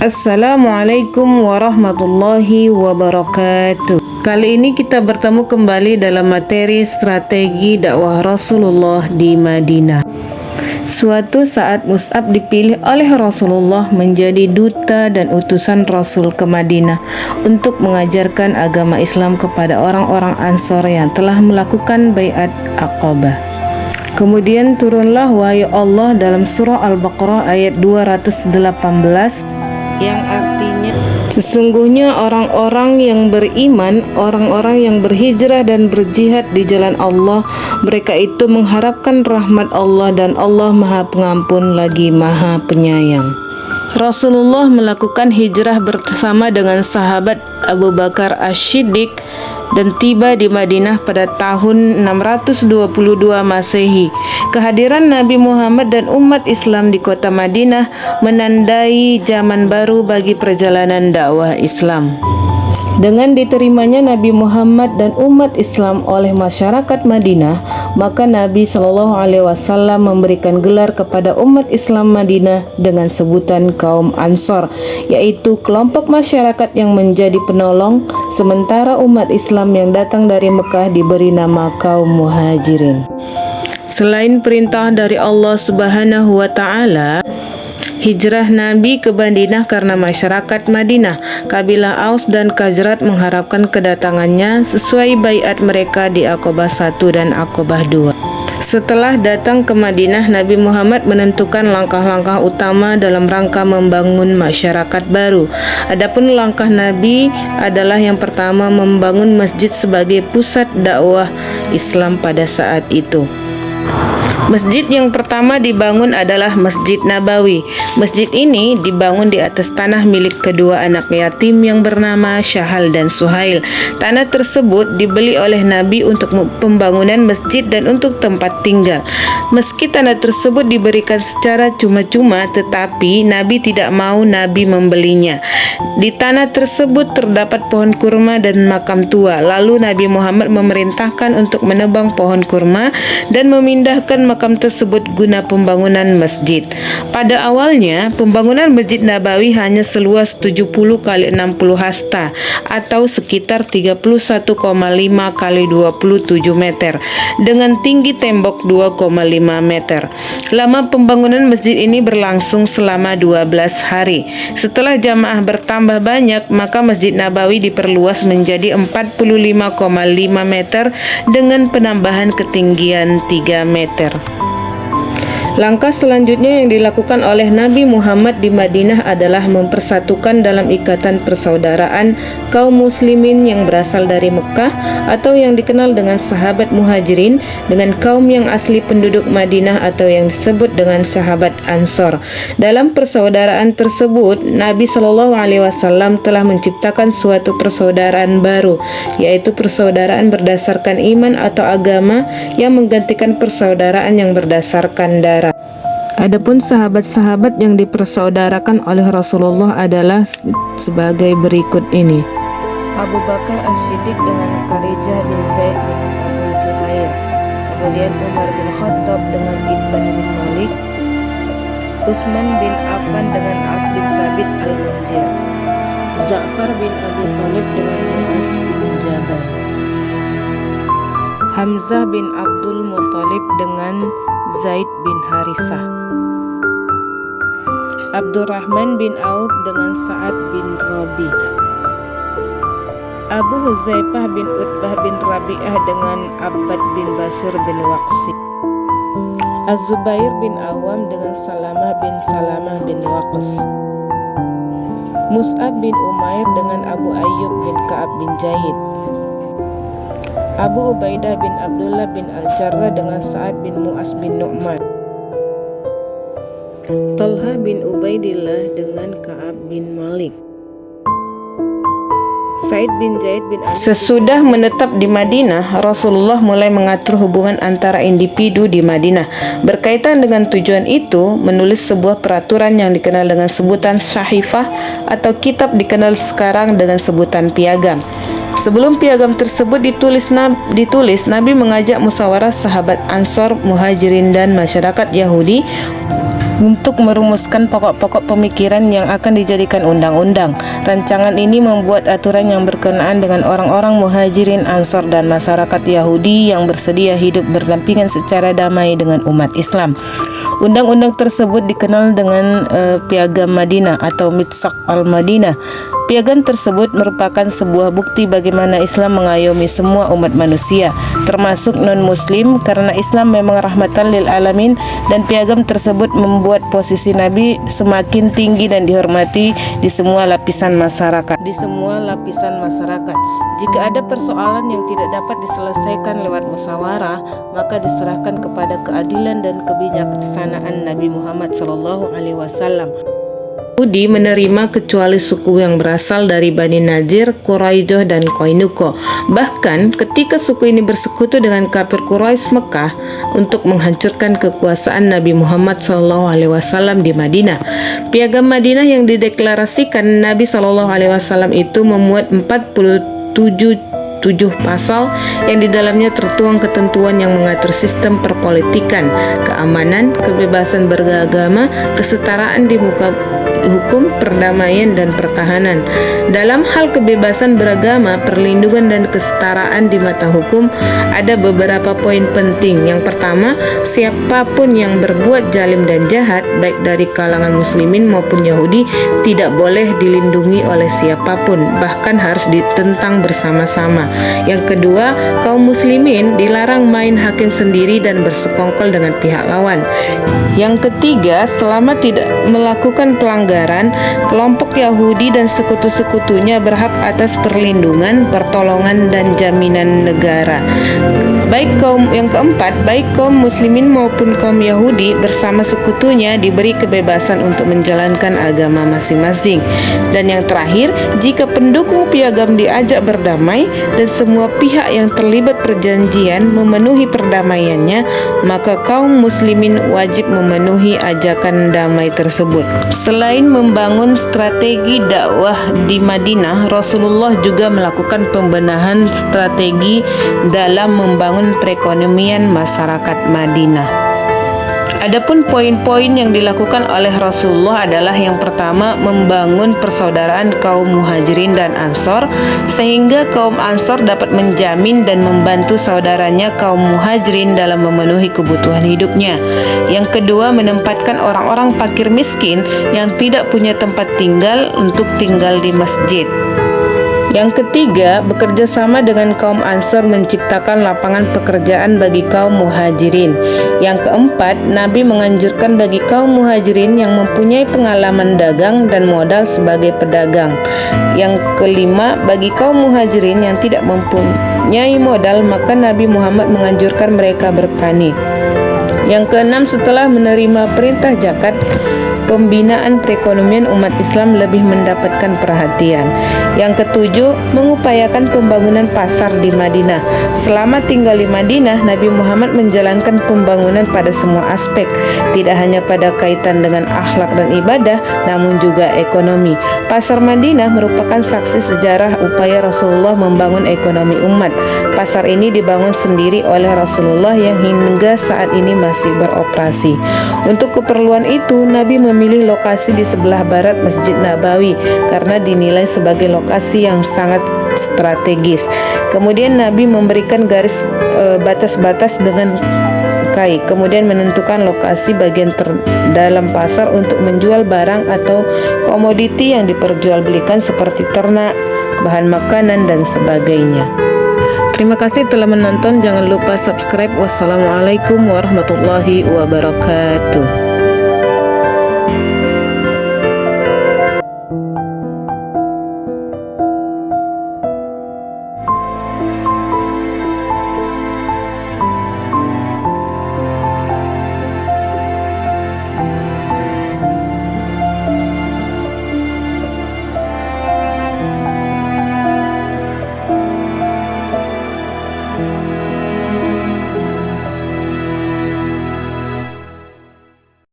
Assalamualaikum warahmatullahi wabarakatuh. Kali ini kita bertemu kembali dalam materi strategi dakwah Rasulullah di Madinah. Suatu saat Mus'ab dipilih oleh Rasulullah menjadi duta dan utusan Rasul ke Madinah untuk mengajarkan agama Islam kepada orang-orang Ansor yang telah melakukan baiat Aqabah. Kemudian turunlah wahyu Allah dalam surah Al-Baqarah ayat 218 yang artinya, sesungguhnya orang-orang yang beriman, orang-orang yang berhijrah dan berjihad di jalan Allah, mereka itu mengharapkan rahmat Allah dan Allah Maha Pengampun lagi Maha Penyayang. Rasulullah melakukan hijrah bersama dengan sahabat Abu Bakar As-Siddiq dan tiba di Madinah pada tahun 622 Masehi. Kehadiran Nabi Muhammad dan umat Islam di kota Madinah menandai zaman baru bagi perjalanan dakwah Islam. Dengan diterimanya Nabi Muhammad dan umat Islam oleh masyarakat Madinah, maka Nabi Shallallahu Alaihi Wasallam memberikan gelar kepada umat Islam Madinah dengan sebutan kaum Ansor, yaitu kelompok masyarakat yang menjadi penolong, sementara umat Islam yang datang dari Mekah diberi nama kaum Muhajirin. Selain perintah dari Allah Subhanahu wa Ta'ala, hijrah Nabi ke Madinah karena masyarakat Madinah, kabilah Aus dan Khazraj mengharapkan kedatangannya sesuai baiat mereka di Aqabah 1 dan Aqabah 2. Setelah datang ke Madinah, Nabi Muhammad menentukan langkah-langkah utama dalam rangka membangun masyarakat baru. Adapun langkah Nabi adalah yang pertama membangun masjid sebagai pusat dakwah Islam pada saat itu. Masjid yang pertama dibangun adalah Masjid Nabawi. Masjid ini dibangun di atas tanah milik kedua anak yatim yang bernama Syahal dan Suhail. Tanah tersebut dibeli oleh Nabi untuk pembangunan masjid dan untuk tempat tinggal. Meski tanah tersebut diberikan secara cuma-cuma, tetapi Nabi tidak mau Nabi membelinya. Di tanah tersebut terdapat pohon kurma dan makam tua. Lalu Nabi Muhammad memerintahkan untuk menebang pohon kurma dan memindahkan makam tersebut guna pembangunan masjid. Pada awalnya, pembangunan Masjid Nabawi hanya seluas 70 kali 60 hasta atau sekitar 31,5 kali 27 meter dengan tinggi tembok 2,5 meter. Lama pembangunan masjid ini berlangsung selama 12 hari. Setelah jamaah bertambah banyak, maka Masjid Nabawi diperluas menjadi 45,5 meter dengan penambahan ketinggian 3 meter. Langkah selanjutnya yang dilakukan oleh Nabi Muhammad di Madinah adalah mempersatukan dalam ikatan persaudaraan kaum muslimin yang berasal dari Mekah atau yang dikenal dengan sahabat Muhajirin dengan kaum yang asli penduduk Madinah atau yang disebut dengan sahabat Ansor. Dalam persaudaraan tersebut, Nabi Shallallahu Alaihi Wasallam telah menciptakan suatu persaudaraan baru, yaitu persaudaraan berdasarkan iman atau agama yang menggantikan persaudaraan yang berdasarkan darah. Adapun sahabat-sahabat yang dipersaudarakan oleh Rasulullah adalah sebagai berikut ini. Abu Bakar As-Siddiq dengan Kharijah bin Zaid bin Abu Juhair, kemudian Umar bin Khattab dengan Itban bin Malik, Utsman bin Affan dengan As bin Sabit Al-Munjir, Ja'far bin Abi Thalib dengan Mu'az bin Jabal, Hamzah bin Abdul Muthalib dengan Zaid bin Harisah, Abdurrahman bin Auf dengan Sa'ad bin Rabi, Abu Huzaifah bin Utbah bin Rabi'ah dengan Abbad bin Basir bin Waqsi, Az-Zubair bin Awam dengan Salamah bin Waqas, Mus'ab bin Umair dengan Abu Ayyub bin Ka'ab bin Zaid, Abu Ubaidah bin Abdullah bin Al-Jarrah dengan Sa'ad bin Mu'az bin Nu'man, Talha bin Ubaidillah dengan Ka'ab bin Malik, Said bin Zaid bin Ali. Sesudah menetap di Madinah, Rasulullah mulai mengatur hubungan antara individu di Madinah. Berkaitan dengan tujuan itu, menulis sebuah peraturan yang dikenal dengan sebutan Syahifah atau kitab dikenal sekarang dengan sebutan piagam. Sebelum piagam tersebut ditulis, Nabi mengajak musyawarah sahabat Ansor, Muhajirin dan masyarakat Yahudi untuk merumuskan pokok-pokok pemikiran yang akan dijadikan undang-undang. Rancangan ini membuat aturan yang berkenaan dengan orang-orang Muhajirin, Ansor, dan masyarakat Yahudi yang bersedia hidup berdampingan secara damai dengan umat Islam. Undang-undang tersebut dikenal dengan Piagam Madinah atau Mitsaq al-Madinah. Piagam tersebut merupakan sebuah bukti bagaimana Islam mengayomi semua umat manusia, termasuk non-muslim, karena Islam memang rahmatan lil alamin, dan piagam tersebut membuat posisi Nabi semakin tinggi dan dihormati di semua lapisan masyarakat. Jika ada persoalan yang tidak dapat diselesaikan lewat musyawarah, maka diserahkan kepada keadilan dan kebijaksanaan Nabi Muhammad SAW. Yahudi menerima kecuali suku yang berasal dari Bani Najir, Quraisyah, dan Qainuqa. Bahkan ketika suku ini bersekutu dengan kafir Quraisy Mekah untuk menghancurkan kekuasaan Nabi Muhammad SAW di Madinah. Piagam Madinah yang dideklarasikan Nabi SAW itu memuat 47 pasal yang di dalamnya tertuang ketentuan yang mengatur sistem perpolitikan, keamanan, kebebasan beragama, kesetaraan di muka hukum, perdamaian, dan pertahanan. Dalam hal kebebasan beragama, perlindungan, dan kesetaraan di mata hukum, ada beberapa poin penting. Yang pertama, siapapun yang berbuat zalim dan jahat, baik dari kalangan muslimin maupun Yahudi, tidak boleh dilindungi oleh siapapun, bahkan harus ditentang bersama-sama. Yang kedua, kaum muslimin dilarang main hakim sendiri dan bersekongkol dengan pihak lawan. Yang ketiga, selama tidak melakukan pelanggaran, kelompok Yahudi dan sekutu-sekutunya berhak atas perlindungan, pertolongan, dan jaminan negara. Yang keempat, baik kaum muslimin maupun kaum Yahudi bersama sekutunya diberi kebebasan untuk menjalankan agama masing-masing. Dan yang terakhir, jika pendukung piagam diajak berdamai dan semua pihak yang terlibat perjanjian memenuhi perdamaiannya, maka kaum muslimin wajib memenuhi ajakan damai tersebut. Selain membangun strategi dakwah di Madinah, Rasulullah juga melakukan pembenahan strategi dalam membangun perekonomian masyarakat Madinah. Adapun poin-poin yang dilakukan oleh Rasulullah adalah yang pertama, membangun persaudaraan kaum Muhajirin dan Ansor sehingga kaum Ansor dapat menjamin dan membantu saudaranya kaum Muhajirin dalam memenuhi kebutuhan hidupnya. Yang kedua, menempatkan orang-orang fakir miskin yang tidak punya tempat tinggal untuk tinggal di masjid. Yang ketiga, bekerja sama dengan kaum Ansor menciptakan lapangan pekerjaan bagi kaum Muhajirin. Yang keempat, Nabi menganjurkan bagi kaum Muhajirin yang mempunyai pengalaman dagang dan modal sebagai pedagang. Yang kelima, bagi kaum Muhajirin yang tidak mempunyai modal, maka Nabi Muhammad menganjurkan mereka bertani. Yang keenam, setelah menerima perintah zakat, pembinaan perekonomian umat Islam lebih mendapatkan perhatian. Yang ketujuh, mengupayakan pembangunan pasar di Madinah. Selama tinggal di Madinah, Nabi Muhammad menjalankan pembangunan pada semua aspek, tidak hanya pada kaitan dengan akhlak dan ibadah, namun juga ekonomi. Pasar Madinah merupakan saksi sejarah upaya Rasulullah membangun ekonomi umat. Pasar ini dibangun sendiri oleh Rasulullah yang hingga saat ini masih beroperasi. Untuk keperluan itu, Nabi memilih lokasi di sebelah barat Masjid Nabawi karena dinilai sebagai lokasi yang sangat strategis. Kemudian Nabi memberikan garis batas-batas dengan kai, kemudian menentukan lokasi bagian terdalam pasar untuk menjual barang atau komoditi yang diperjualbelikan seperti ternak, bahan makanan, dan sebagainya. Terima kasih telah menonton. Jangan lupa subscribe. Wassalamualaikum warahmatullahi wabarakatuh.